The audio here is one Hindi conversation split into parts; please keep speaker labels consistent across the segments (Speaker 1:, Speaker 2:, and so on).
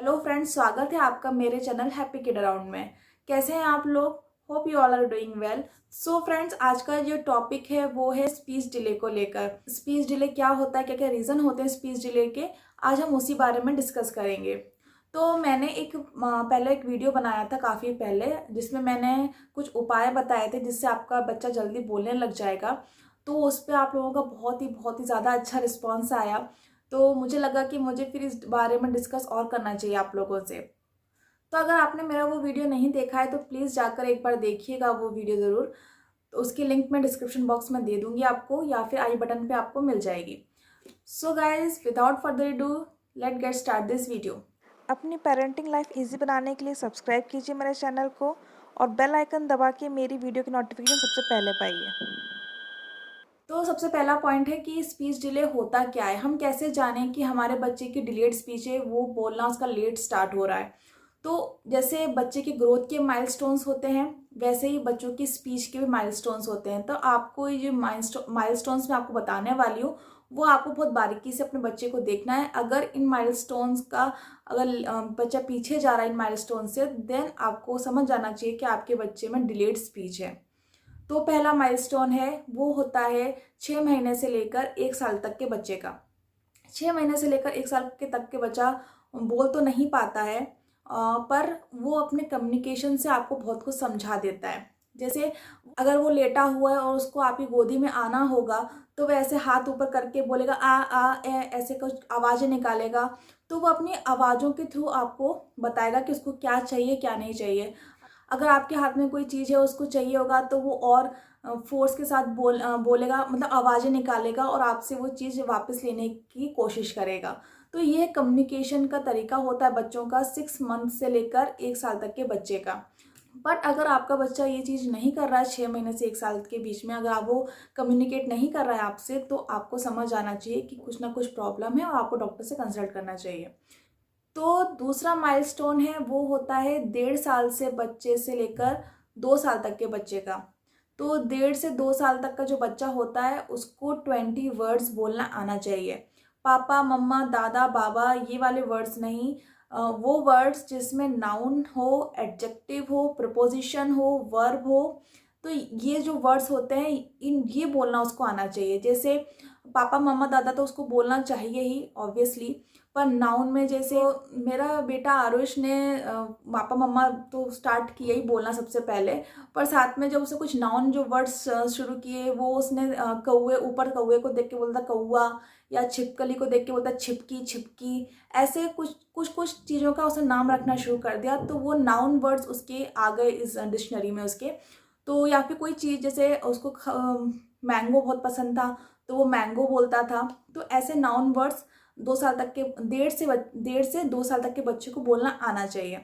Speaker 1: हेलो फ्रेंड्स, स्वागत है आपका मेरे चैनल हैप्पी किड अराउंड में। कैसे हैं आप लोग? Hope you all are doing well. So friends, आज का जो टॉपिक है वो है स्पीच डिले को लेकर। स्पीच डिले क्या होता है, क्या क्या रीज़न होते हैं स्पीच डिले के, आज हम उसी बारे में डिस्कस करेंगे। तो मैंने पहले एक वीडियो बनाया था काफ़ी पहले, जिसमें मैंने कुछ उपाय बताए थे जिससे आपका बच्चा जल्दी बोलने लग जाएगा। तो उस पर आप लोगों का बहुत ही ज़्यादा अच्छा रिस्पॉन्स आया। तो मुझे लगा कि मुझे फिर इस बारे में डिस्कस और करना चाहिए आप लोगों से। तो अगर आपने मेरा वो वीडियो नहीं देखा है तो प्लीज़ जाकर एक बार देखिएगा वो वीडियो ज़रूर। तो उसकी लिंक मैं डिस्क्रिप्शन बॉक्स में दे दूँगी आपको, या फिर आई बटन पे आपको मिल जाएगी। So guys, without further do, let get start this video.
Speaker 2: अपनी पेरेंटिंग लाइफ इजी बनाने के लिए सब्सक्राइब कीजिए मेरे चैनल को और बेल आइकन दबा के मेरी वीडियो की नोटिफिकेशन सबसे पहले पाइए।
Speaker 1: तो सबसे पहला पॉइंट है कि स्पीच डिले होता क्या है, हम कैसे जानें कि हमारे बच्चे की डिलेड स्पीच है, वो बोलना उसका लेट स्टार्ट हो रहा है। तो जैसे बच्चे के ग्रोथ के माइलस्टोन्स होते हैं, वैसे ही बच्चों की स्पीच के भी माइलस्टोन्स होते हैं। तो आपको ये जो माइलस्टोन्स मैं आपको बताने वाली हूँ, वो आपको बहुत बारीकी से अपने बच्चे को देखना है। अगर इन माइलस्टोन्स का अगर बच्चा पीछे जा रहा है इन माइलस्टोन से, देन आपको समझ जाना चाहिए कि आपके बच्चे में डिलेड स्पीच है। तो पहला माइलस्टोन है वो होता है 6 महीने से लेकर 1 साल तक के बच्चे का। 6 महीने से लेकर 1 साल के तक के बच्चा बोल तो नहीं पाता है, पर वो अपने कम्युनिकेशन से आपको बहुत कुछ समझा देता है। जैसे अगर वो लेटा हुआ है और उसको आपकी गोदी में आना होगा, तो वह ऐसे हाथ ऊपर करके बोलेगा आ ए, ऐसे कुछ आवाज़ें निकालेगा। तो वो अपनी आवाज़ों के थ्रू आपको बताएगा कि उसको क्या चाहिए क्या नहीं चाहिए। अगर आपके हाथ में कोई चीज़ है उसको चाहिए होगा, तो वो और फोर्स के साथ बोलेगा, मतलब आवाज़ें निकालेगा और आपसे वो चीज़ वापस लेने की कोशिश करेगा। तो ये कम्युनिकेशन का तरीका होता है बच्चों का 6 मंथ से लेकर 1 साल तक के बच्चे का। बट अगर आपका बच्चा ये चीज़ नहीं कर रहा है 6 महीने से 1 साल के बीच में, अगर आप वो कम्युनिकेट नहीं कर रहा है आपसे, तो आपको समझ आना चाहिए कि कुछ ना कुछ प्रॉब्लम है और आपको डॉक्टर से कंसल्ट करना चाहिए। तो दूसरा माइलस्टोन है वो होता है 1.5 साल से बच्चे से लेकर 2 साल तक के बच्चे का। तो 1.5 से 2 साल तक का जो बच्चा होता है उसको 20 वर्ड्स बोलना आना चाहिए। पापा, मम्मा, दादा, बाबा, ये वाले वर्ड्स नहीं। वो वर्ड्स जिसमें नाउन हो, एडजेक्टिव हो, प्रपोजिशन हो, वर्ब हो। तो ये जो वर्ड्स होते हैं ये बोलना उसको आना चाहिए। जैसे पापा, मम्मा, दादा तो उसको बोलना चाहिए ही ऑब्वियसली, पर नाउन में जैसे मेरा बेटा आरुष ने पापा मम्मा तो स्टार्ट किया ही बोलना सबसे पहले, पर साथ में जब उसे कुछ नाउन जो वर्ड्स शुरू किए, वो उसने कौवे, ऊपर कौवे को देख के बोलता कौवा, या छिपकली को देख के बोलता छिपकी छिपकी। ऐसे कुछ कुछ कुछ चीज़ों का उसने नाम रखना शुरू कर दिया, तो वो नाउन वर्ड्स उसके आ गए इस डिक्शनरी में उसके। तो या फिर कोई चीज़ जैसे उसको मैंगो बहुत पसंद था, तो वो मैंगो बोलता था। तो ऐसे नाउन वर्ड्स 2 साल तक के 1.5 से 2 साल तक के बच्चे को बोलना आना चाहिए।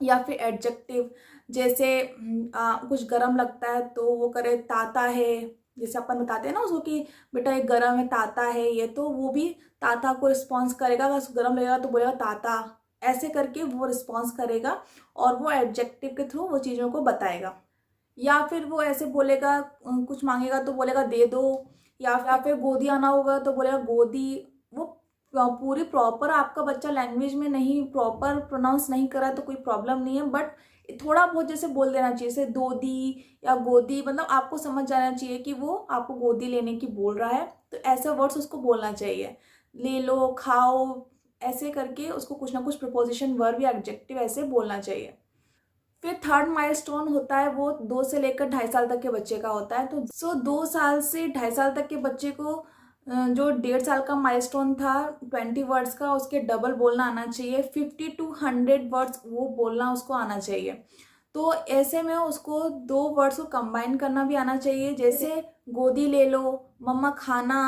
Speaker 1: या फिर एडजेक्टिव, जैसे कुछ गर्म लगता है तो वो करे ताता है। जैसे अपन बताते हैं ना उसको कि बेटा ये गर्म है, ताता है ये, तो वो भी ताता को रिस्पॉन्स करेगा। अगर उसको गर्म लगेगा तो बोलेगा ताता, ऐसे करके वो रिस्पॉन्स करेगा और वो एडजेक्टिव के थ्रू वो चीज़ों को बताएगा। या फिर वो ऐसे बोलेगा, कुछ मांगेगा तो बोलेगा दे दो। या फिर गोदी आना होगा तो बोलेगा गोदी। वो पूरी प्रॉपर आपका बच्चा लैंग्वेज में नहीं प्रॉपर प्रोनाउंस नहीं करा तो कोई प्रॉब्लम नहीं है, बट थोड़ा बहुत जैसे बोल देना चाहिए, जैसे दोदी या गोदी, मतलब आपको समझ जाना चाहिए कि वो आपको गोदी लेने की बोल रहा है। तो ऐसे वर्ड्स उसको बोलना चाहिए, ले लो, खाओ, ऐसे करके उसको कुछ ना कुछ प्रपोजिशन, वर्ब या एडजेक्टिव ऐसे बोलना चाहिए। फिर थर्ड माइलस्टोन होता है वो 2 से लेकर 2.5 साल तक के बच्चे का होता है। तो 2 साल से 2.5 साल तक के बच्चे को जो 1.5 साल का माइलस्टोन था 20 वर्ड्स का, उसके डबल बोलना आना चाहिए। 50 to 100 वर्ड्स वो बोलना उसको आना चाहिए। तो ऐसे में उसको 2 वर्ड्स को कंबाइन करना भी आना चाहिए, जैसे गोदी ले लो, मम्मा खाना,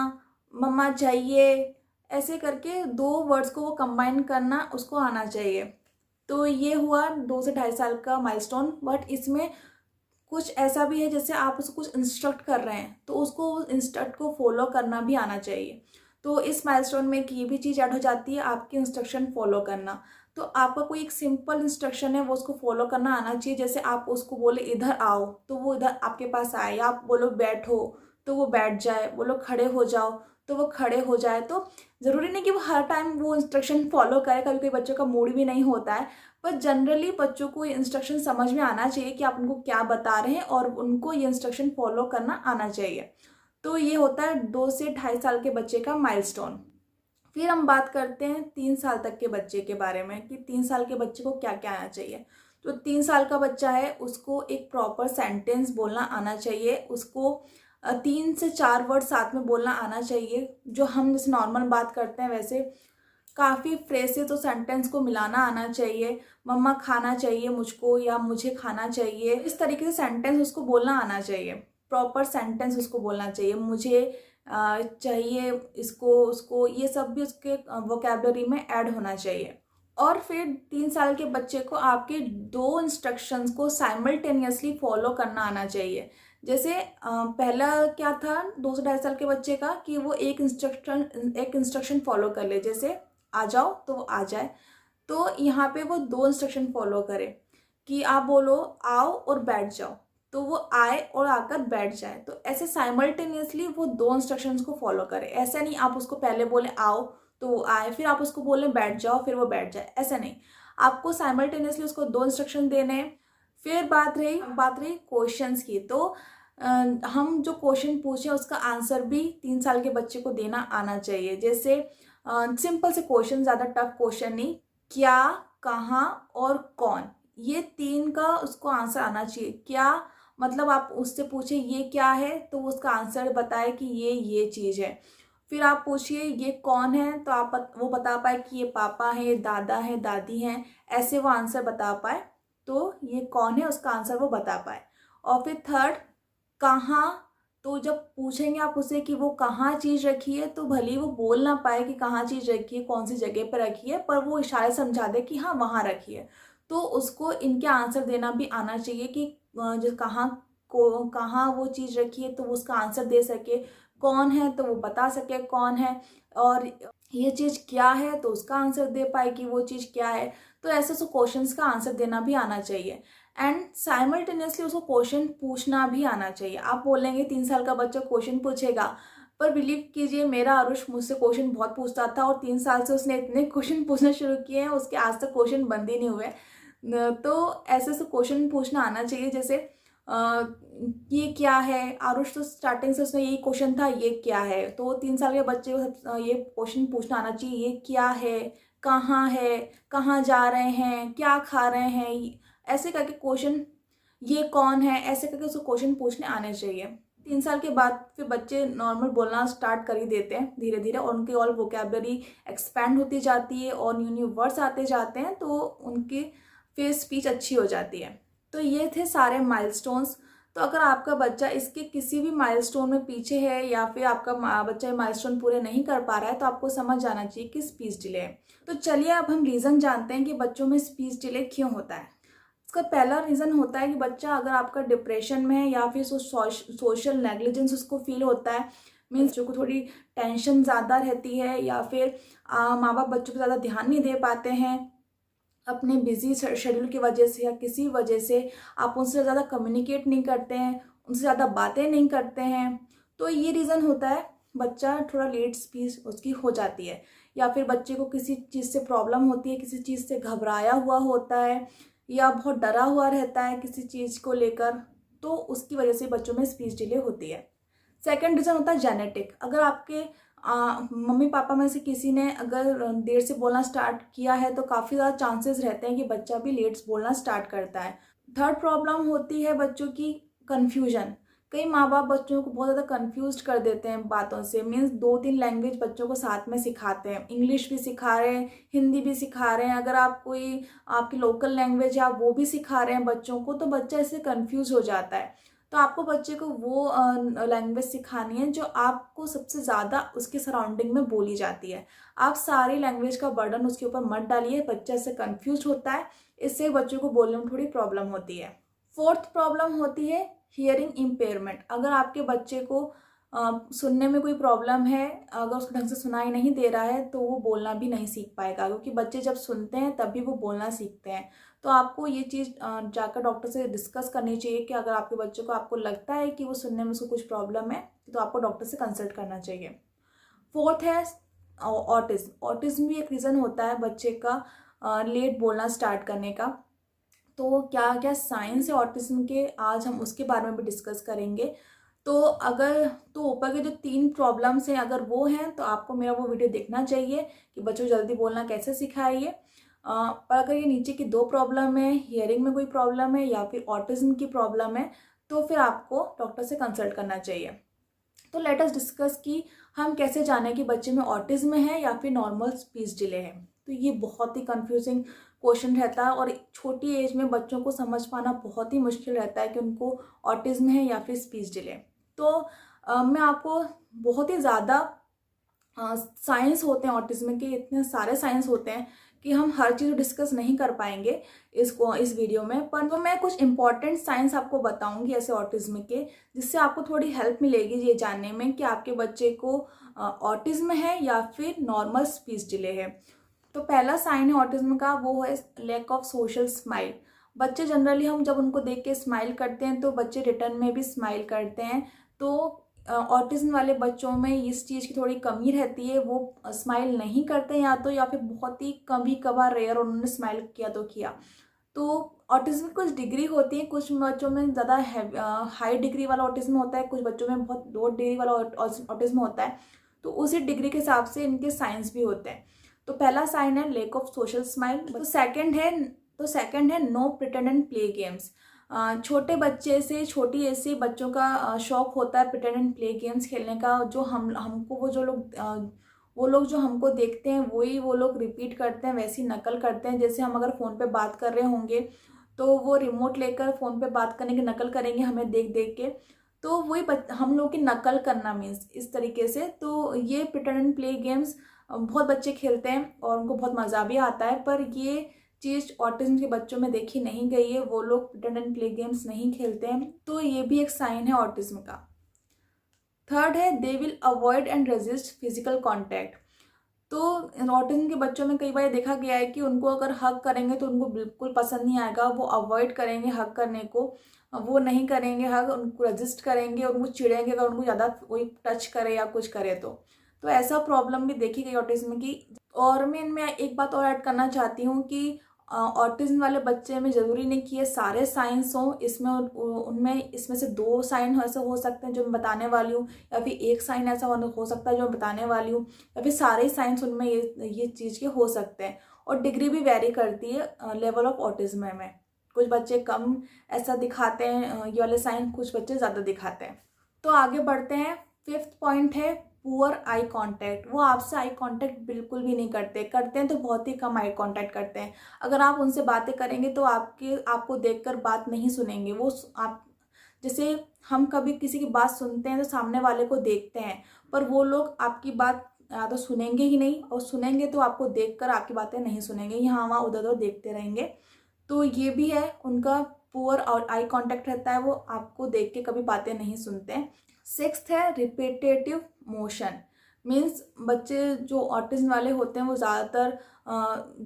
Speaker 1: मम्मा चाहिए, ऐसे करके 2 वर्ड्स को वो कंबाइन करना उसको आना चाहिए। तो ये हुआ 2 से 2.5 साल का माइलस्टोन। बट इसमें कुछ ऐसा भी है, जैसे आप उसको कुछ इंस्ट्रक्ट कर रहे हैं तो उसको उस इंस्ट्रक्ट को फॉलो करना भी आना चाहिए। तो इस माइलस्टोन में एक ये भी चीज़ ऐड हो जाती है, आपकी इंस्ट्रक्शन फॉलो करना। तो आपका कोई एक सिंपल इंस्ट्रक्शन है वो उसको फॉलो करना आना चाहिए। जैसे आप उसको बोले इधर आओ तो वो इधर आपके पास आए, या आप बोलो बैठो तो वो बैठ जाए, बोलो खड़े हो जाओ तो वो खड़े हो जाए। तो ज़रूरी नहीं कि वो हर टाइम वो इंस्ट्रक्शन फॉलो करे, कभी कभी बच्चों का मूड भी नहीं होता है, पर जनरली बच्चों को ये इंस्ट्रक्शन समझ में आना चाहिए कि आप उनको क्या बता रहे हैं और उनको ये इंस्ट्रक्शन फॉलो करना आना चाहिए। तो ये होता है 2 से 2.5 साल के बच्चे का माइलस्टोन। फिर हम बात करते हैं 3 साल तक के बच्चे के बारे में कि 3 साल के बच्चे को क्या क्या आना चाहिए। तो 3 साल का बच्चा है, उसको एक प्रॉपर सेंटेंस बोलना आना चाहिए, उसको 3 से 4 वर्ड साथ में बोलना आना चाहिए। जो हम जैसे नॉर्मल बात करते हैं वैसे काफ़ी फ्रेजेस तो सेंटेंस को मिलाना आना चाहिए। मम्मा खाना चाहिए मुझको, या मुझे खाना चाहिए, इस तरीके से सेंटेंस उसको बोलना आना चाहिए। प्रॉपर सेंटेंस उसको बोलना चाहिए। मुझे चाहिए इसको उसको, ये सब भी उसके वोकैबलरी में ऐड होना चाहिए। और फिर 3 साल के बच्चे को आपके 2 इंस्ट्रक्शंस को साइमल्टेनियसली फॉलो करना आना चाहिए। जैसे पहला क्या था 2 से 2.5 साल के बच्चे का कि वो एक इंस्ट्रक्शन फॉलो कर ले, जैसे आ जाओ तो वो आ जाए। तो यहाँ पे वो 2 इंस्ट्रक्शन फॉलो करे कि आप बोलो आओ और बैठ जाओ, तो वो आए और आकर बैठ जाए। तो ऐसे साइमल्टेनियसली वो 2 इंस्ट्रक्शंस को फॉलो करे। ऐसा नहीं आप उसको पहले बोले आओ तो वो आए, फिर आप उसको बोले बैठ जाओ फिर वो बैठ जाए, ऐसा नहीं। आपको साइमल्टेनियसली उसको 2 इंस्ट्रक्शन देने हैं। फिर बात रही क्वेश्चंस की। तो हम जो क्वेश्चन पूछे उसका आंसर भी 3 साल के बच्चे को देना आना चाहिए। जैसे सिंपल से क्वेश्चन, ज़्यादा टफ क्वेश्चन नहीं। क्या, कहाँ और कौन, ये 3 का उसको आंसर आना चाहिए। क्या मतलब आप उससे पूछे ये क्या है, तो वो उसका आंसर बताए कि ये चीज़ है। फिर आप पूछिए ये कौन है, तो वो बता पाए कि ये पापा है, दादा है, दादी हैं, ऐसे वो आंसर बता पाए। तो ये कौन है उसका आंसर वो बता पाए। और फिर थर्ड कहाँ, तो जब पूछेंगे आप उससे कि वो कहाँ चीज़ रखी है, तो भले ही वो बोल ना पाए कि कहाँ चीज़ रखी है, कौन सी जगह पर रखी है, पर वो इशारे समझा दे कि हाँ वहाँ रखी है। तो उसको इनके आंसर देना भी आना चाहिए कि जो कहाँ वो चीज़ रखी है, तो वो उसका आंसर दे सके। कौन है तो वो बता सके कौन है, और ये चीज़ क्या है तो उसका आंसर दे पाए कि वो चीज़ क्या है। तो ऐसे क्वेश्चंस का आंसर देना भी आना चाहिए। एंड साइमल्टेनियसली उसको क्वेश्चन पूछना भी आना चाहिए। आप बोलेंगे 3 साल का बच्चा क्वेश्चन पूछेगा, पर बिलीव कीजिए मेरा आरुष मुझसे क्वेश्चन बहुत पूछता था, और 3 साल से उसने इतने क्वेश्चन पूछना शुरू किए हैं, उसके आज तक क्वेश्चन बंद ही नहीं हुए। तो ऐसे क्वेश्चन पूछना आना चाहिए। जैसे ये क्या है, आरुष तो स्टार्टिंग से उसने यही क्वेश्चन था ये क्या है, तो 3 साल के बच्चे को ये क्वेश्चन पूछना आना चाहिए, ये क्या है, कहाँ जा रहे हैं, क्या खा रहे हैं, ऐसे करके क्वेश्चन। ये कौन है, ऐसे करके उसको क्वेश्चन पूछने आने चाहिए। 3 साल के बाद फिर बच्चे नॉर्मल बोलना स्टार्ट कर ही देते हैं धीरे धीरे, और उनकी ऑल वोकेबलरी एक्सपैंड होती जाती है और न्यू न्यू वर्ड्स आते जाते हैं, तो उनकी फिर स्पीच अच्छी हो जाती है। तो ये थे सारे माइलस्टोन्स। तो अगर आपका बच्चा इसके किसी भी माइलस्टोन में पीछे है, या फिर आपका बच्चा माइलस्टोन पूरे नहीं कर पा रहा है, तो आपको समझ जाना चाहिए कि स्पीच डिले है। तो चलिए अब हम रीज़न जानते हैं कि बच्चों में स्पीच डिले क्यों होता है। इसका पहला रीज़न होता है कि बच्चा अगर आपका डिप्रेशन में है, या फिर सोशल नेग्लिजेंस उसको फील होता है, मीन्स बच्चों को थोड़ी टेंशन ज़्यादा रहती है, या फिर माँ बाप बच्चों को ज़्यादा ध्यान नहीं दे पाते हैं अपने बिजी शेड्यूल की वजह से, या किसी वजह से आप उनसे ज़्यादा कम्युनिकेट नहीं करते हैं, उनसे ज़्यादा बातें नहीं करते हैं, तो ये रीज़न होता है बच्चा थोड़ा लेट स्पीच उसकी हो जाती है। या फिर बच्चे को किसी चीज़ से प्रॉब्लम होती है, किसी चीज़ से घबराया हुआ होता है, या बहुत डरा हुआ रहता है किसी चीज़ को लेकर, तो उसकी वजह से बच्चों में स्पीच डिले होती है। सेकंड रीज़न होता है जेनेटिक। अगर आपके मम्मी पापा में से किसी ने अगर देर से बोलना स्टार्ट किया है, तो काफ़ी ज़्यादा चांसेस रहते हैं कि बच्चा भी लेट बोलना स्टार्ट करता है। थर्ड प्रॉब्लम होती है बच्चों की कन्फ्यूजन। कई माँ बाप बच्चों को बहुत ज़्यादा कन्फ्यूज कर देते हैं बातों से, मीन्स 2-3 लैंग्वेज बच्चों को साथ में सिखाते हैं, इंग्लिश भी सिखा रहे हैं, हिंदी भी सिखा रहे हैं। अगर आप कोई आपकी लोकल लैंग्वेज है आप वो भी सिखा रहे हैं बच्चों को, तो बच्चा इससे कन्फ्यूज हो जाता है। तो आपको बच्चे को वो लैंग्वेज सिखानी है जो आपको सबसे ज़्यादा उसके सराउंडिंग में बोली जाती है। आप सारी लैंग्वेज का बर्डन उसके ऊपर मत डालिए, बच्चा इससे कंफ्यूज होता है, इससे बच्चों को बोलने में थोड़ी प्रॉब्लम होती है। फोर्थ प्रॉब्लम होती है हियरिंग इम्पेयरमेंट। अगर आपके बच्चे को सुनने में कोई प्रॉब्लम है, अगर उसको ढंग से सुनाई नहीं दे रहा है, तो वो बोलना भी नहीं सीख पाएगा, क्योंकि बच्चे जब सुनते हैं तभी वो बोलना सीखते हैं। तो आपको ये चीज़ जाकर डॉक्टर से डिस्कस करनी चाहिए कि अगर आपके बच्चे को आपको लगता है कि वो सुनने में उसको कुछ प्रॉब्लम है, तो आपको डॉक्टर से कंसल्ट करना चाहिए। फोर्थ है ऑटिज्म। ऑटिज्म भी एक रीज़न होता है बच्चे का लेट बोलना स्टार्ट करने का। तो क्या क्या साइंस है ऑटिज्म के, आज हम उसके बारे में भी डिस्कस करेंगे। तो अगर तो ऊपर के जो 3 प्रॉब्लम्स हैं अगर वो हैं तो आपको मेरा वो वीडियो देखना चाहिए कि बच्चों को जल्दी बोलना कैसे सिखाइए। पर अगर ये नीचे की 2 प्रॉब्लम है, हियरिंग में कोई प्रॉब्लम है या फिर ऑटिज्म की प्रॉब्लम है, तो फिर आपको डॉक्टर से कंसल्ट करना चाहिए। तो लेट अस डिस्कस कि हम कैसे जानें कि बच्चे में ऑटिज्म है या फिर नॉर्मल स्पीच डिले है। तो ये बहुत ही कंफ्यूजिंग क्वेश्चन रहता है और छोटी एज में बच्चों को समझ पाना बहुत ही मुश्किल रहता है कि उनको ऑटिज्म है या फिर स्पीच डिले। तो मैं आपको बहुत ही ज़्यादा साइंस होते हैं ऑटिज्म के, इतने सारे साइंस होते हैं कि हम हर चीज़ डिस्कस नहीं कर पाएंगे इस वीडियो में। पर तो मैं कुछ इंपॉर्टेंट साइंस आपको बताऊंगी ऐसे ऑटिज्म के, जिससे आपको थोड़ी हेल्प मिलेगी ये जानने में कि आपके बच्चे को ऑटिज्म है या फिर नॉर्मल स्पीच डिले है। तो पहला साइन है ऑटिज्म का, वो है लैक ऑफ सोशल स्माइल। बच्चे जनरली हम जब उनको देख के स्माइल करते हैं तो बच्चे रिटर्न में भी स्माइल करते हैं। तो ऑटिज्म वाले बच्चों में इस चीज़ की थोड़ी कमी रहती है, वो स्माइल नहीं करते या फिर बहुत ही कभी कभार रेयर उन्होंने स्माइल किया तो किया। तो ऑटिज्म की कुछ डिग्री होती है, कुछ बच्चों में ज़्यादा हाई डिग्री वाला ऑटिज्म होता है, कुछ बच्चों में बहुत लो डिग्री वाला ऑटिज्म होता है। तो उसी डिग्री के हिसाब से इनके साइंस भी होते हैं। तो पहला साइन है लेक ऑफ सोशल स्माइल। तो सेकंड है no pretend and play games. छोटे बच्चे से, छोटी एज से बच्चों का शौक होता है प्रिटेंड एंड प्ले गेम्स खेलने का। जो हमको वो लोग जो हमको देखते हैं वही वो लोग रिपीट करते हैं, वैसी नकल करते हैं। जैसे हम अगर फ़ोन पे बात कर रहे होंगे तो वो रिमोट लेकर फ़ोन पे बात करने की नकल करेंगे हमें देख देख के। तो वही हम लोग की नकल करना मीन्स इस तरीके से। तो ये प्रिटेंड एंड प्ले गेम्स बहुत बच्चे खेलते हैं और उनको बहुत मज़ा भी आता है, पर ये चीज़ ऑटिज्म के बच्चों में देखी नहीं गई है। वो लोग प्रिटेंड एंड प्ले गेम्स नहीं खेलते हैं, तो ये भी एक साइन है ऑटिज्म का। थर्ड है they will avoid and resist physical contact. तो ऑटिज्म के बच्चों में कई बार देखा गया है कि उनको अगर हग करेंगे तो उनको बिल्कुल पसंद नहीं आएगा, वो अवॉइड करेंगे हग करने को, वो नहीं करेंगे हग, उनको रेजिस्ट करेंगे और उनको चिढ़ेंगे अगर उनको ज़्यादा कोई टच करे या कुछ करे तो ऐसा प्रॉब्लम भी देखी गई ऑटिज्म की। और मैं इनमें एक बात और ऐड करना चाहती हूँ कि ऑटिज्म वाले बच्चे में ज़रूरी नहीं कि ये सारे साइंस हों, इसमें से 2 साइन ऐसे हो सकते हैं जो मैं बताने वाली हूँ, या फिर एक साइन ऐसा हो सकता है जो मैं बताने वाली हूँ, या फिर सारे साइंस उनमें ये चीज़ के हो सकते हैं। और डिग्री भी वेरी करती है लेवल ऑफ ऑटिज्म में। कुछ बच्चे कम ऐसा दिखाते हैं ये वाले साइन, कुछ बच्चे ज़्यादा दिखाते हैं। तो आगे बढ़ते हैं। 5th पॉइंट है पुअर आई कांटेक्ट। वो आपसे आई कांटेक्ट बिल्कुल भी नहीं करते हैं तो बहुत ही कम आई कांटेक्ट करते हैं। अगर आप उनसे बातें करेंगे तो आपको देखकर बात नहीं सुनेंगे। वो आप जैसे हम कभी किसी की बात सुनते हैं तो सामने वाले को देखते हैं, पर वो लोग आपकी बात या तो सुनेंगे ही नहीं, और सुनेंगे तो आपको देखकर आपकी बातें नहीं सुनेंगे, यहाँ वहाँ उधर उधर देखते रहेंगे। तो ये भी है उनका पुअर और आई कांटेक्ट रहता है, वो आपको देख के कभी बातें नहीं सुनते। 6th है रिपीटेटिव मोशन। मीन्स बच्चे जो ऑटिज्म वाले होते हैं वो ज़्यादातर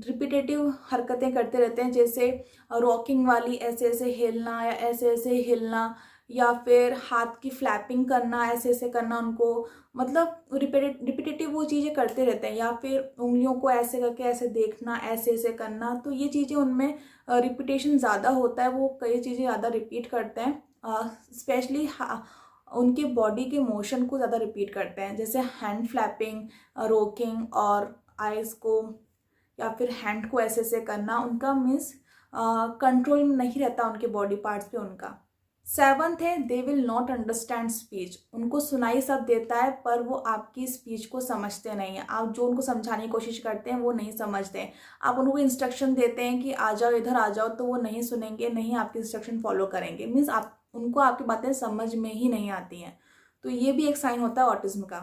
Speaker 1: रिपीटेटिव हरकतें करते रहते हैं, जैसे रॉकिंग वाली, ऐसे ऐसे हिलना या ऐसे ऐसे हिलना, या फिर हाथ की फ्लैपिंग करना, ऐसे ऐसे करना उनको, मतलब रिपीटेटिव वो चीज़ें करते रहते हैं। या फिर उंगलियों को ऐसे करके ऐसे देखना, ऐसे ऐसे करना। तो ये चीज़ें उनमें रिपीटेशन ज़्यादा होता है, वो कई चीज़ें ज़्यादा रिपीट करते हैं। स्पेशली उनके बॉडी के मोशन को ज़्यादा रिपीट करते हैं, जैसे हैंड फ्लैपिंग, रोकिंग और आइज़ को या फिर हैंड को ऐसे ऐसे करना। उनका मीन्स कंट्रोल नहीं रहता उनके बॉडी पार्ट्स पे उनका। 7th है they will not understand speech. उनको सुनाई सब देता है पर वो आपकी स्पीच को समझते नहीं हैं। आप जो उनको समझाने की कोशिश करते हैं वो नहीं समझते हैं। आप उनको इंस्ट्रक्शन देते हैं कि आ जाओ इधर आ जाओ, तो वो नहीं सुनेंगे, नहीं आपकी इंस्ट्रक्शन फॉलो करेंगे। मीन्स उनको आपकी बातें समझ में ही नहीं आती हैं। तो ये भी एक साइन होता है ऑटिज्म का।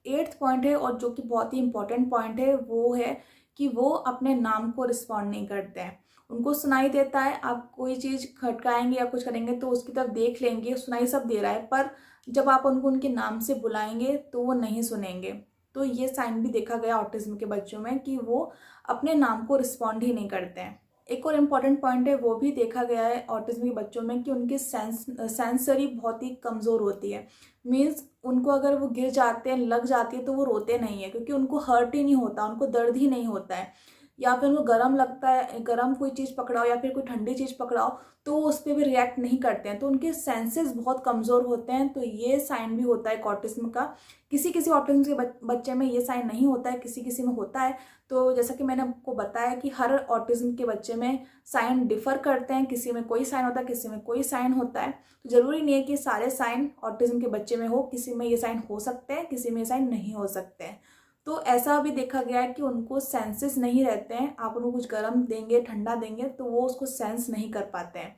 Speaker 1: 8th पॉइंट है, और जो कि बहुत ही इंपॉर्टेंट पॉइंट है, वो है कि वो अपने नाम को रिस्पॉन्ड नहीं करते हैं। उनको सुनाई देता है, आप कोई चीज़ खटकाएंगे या कुछ करेंगे तो उसकी तरफ देख लेंगे, सुनाई सब दे रहा है, पर जब आप उनको उनके नाम से बुलाएंगे तो वो नहीं सुनेंगे। तो ये साइन भी देखा गया ऑटिज्म के बच्चों में कि वो अपने नाम को रिस्पॉन्ड ही नहीं करते हैं। एक और इम्पॉर्टेंट पॉइंट है, वो भी देखा गया है ऑटिज्म के बच्चों में कि उनकी सेंसरी बहुत ही कमज़ोर होती है। मीन्स उनको अगर वो गिर जाते हैं, लग जाती है, तो वो रोते नहीं है, क्योंकि उनको हर्ट ही नहीं होता, उनको दर्द ही नहीं होता है। या फिर उनको गर्म लगता है, गर्म कोई चीज़ पकड़ाओ या फिर कोई ठंडी चीज़ पकड़ाओ तो वो उस पर भी रिएक्ट नहीं करते हैं। तो उनके सेंसेस बहुत कमज़ोर होते हैं। तो ये साइन भी होता है ऑटिज्म का। किसी किसी ऑटिज्म के बच्चे में ये साइन नहीं होता है, किसी किसी में होता है। तो जैसा कि मैंने आपको बताया कि हर ऑटिज्म के बच्चे में साइन डिफर करते हैं, किसी में कोई साइन होता है, किसी में कोई साइन होता है। तो ज़रूरी नहीं है कि सारे साइन ऑटिज्म के बच्चे में हो, किसी में ये साइन हो सकते हैं, किसी में ये साइन नहीं हो सकते हैं। तो ऐसा भी देखा गया है कि उनको सेंसेस नहीं रहते हैं। आप उनको कुछ गर्म देंगे, ठंडा देंगे तो वो उसको सेंस नहीं कर पाते हैं।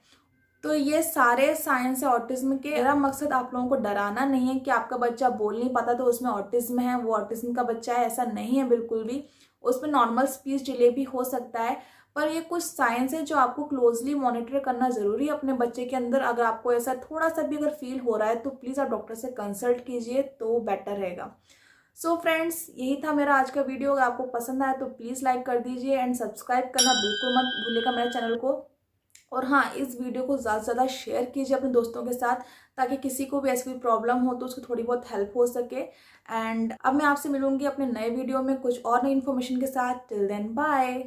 Speaker 1: तो ये सारे साइंस है ऑटिज्म के। मेरा मकसद आप लोगों को डराना नहीं है कि आपका बच्चा बोल नहीं पाता तो उसमें ऑटिज्म है, वो ऑटिज्म का बच्चा है, ऐसा नहीं है बिल्कुल भी। उसमें नॉर्मल स्पीच डिले भी हो सकता है। पर ये कुछ साइंस है जो आपको क्लोजली मॉनिटर करना ज़रूरी है अपने बच्चे के अंदर। अगर आपको ऐसा थोड़ा सा भी अगर फील हो रहा है तो प्लीज़ आप डॉक्टर से कंसल्ट कीजिए, तो बेटर रहेगा। सो फ्रेंड्स, यही था मेरा आज का वीडियो। अगर आपको पसंद आया तो प्लीज़ लाइक कर दीजिए एंड सब्सक्राइब करना बिल्कुल मत भूलिएगा मेरे चैनल को। और हाँ, इस वीडियो को ज़्यादा से ज़्यादा शेयर कीजिए अपने दोस्तों के साथ, ताकि किसी को भी ऐसी कोई प्रॉब्लम हो तो उसको थोड़ी बहुत हेल्प हो सके। एंड अब मैं आपसे मिलूंगी अपने नए वीडियो में कुछ और नई इन्फॉर्मेशन के साथ। Till then bye.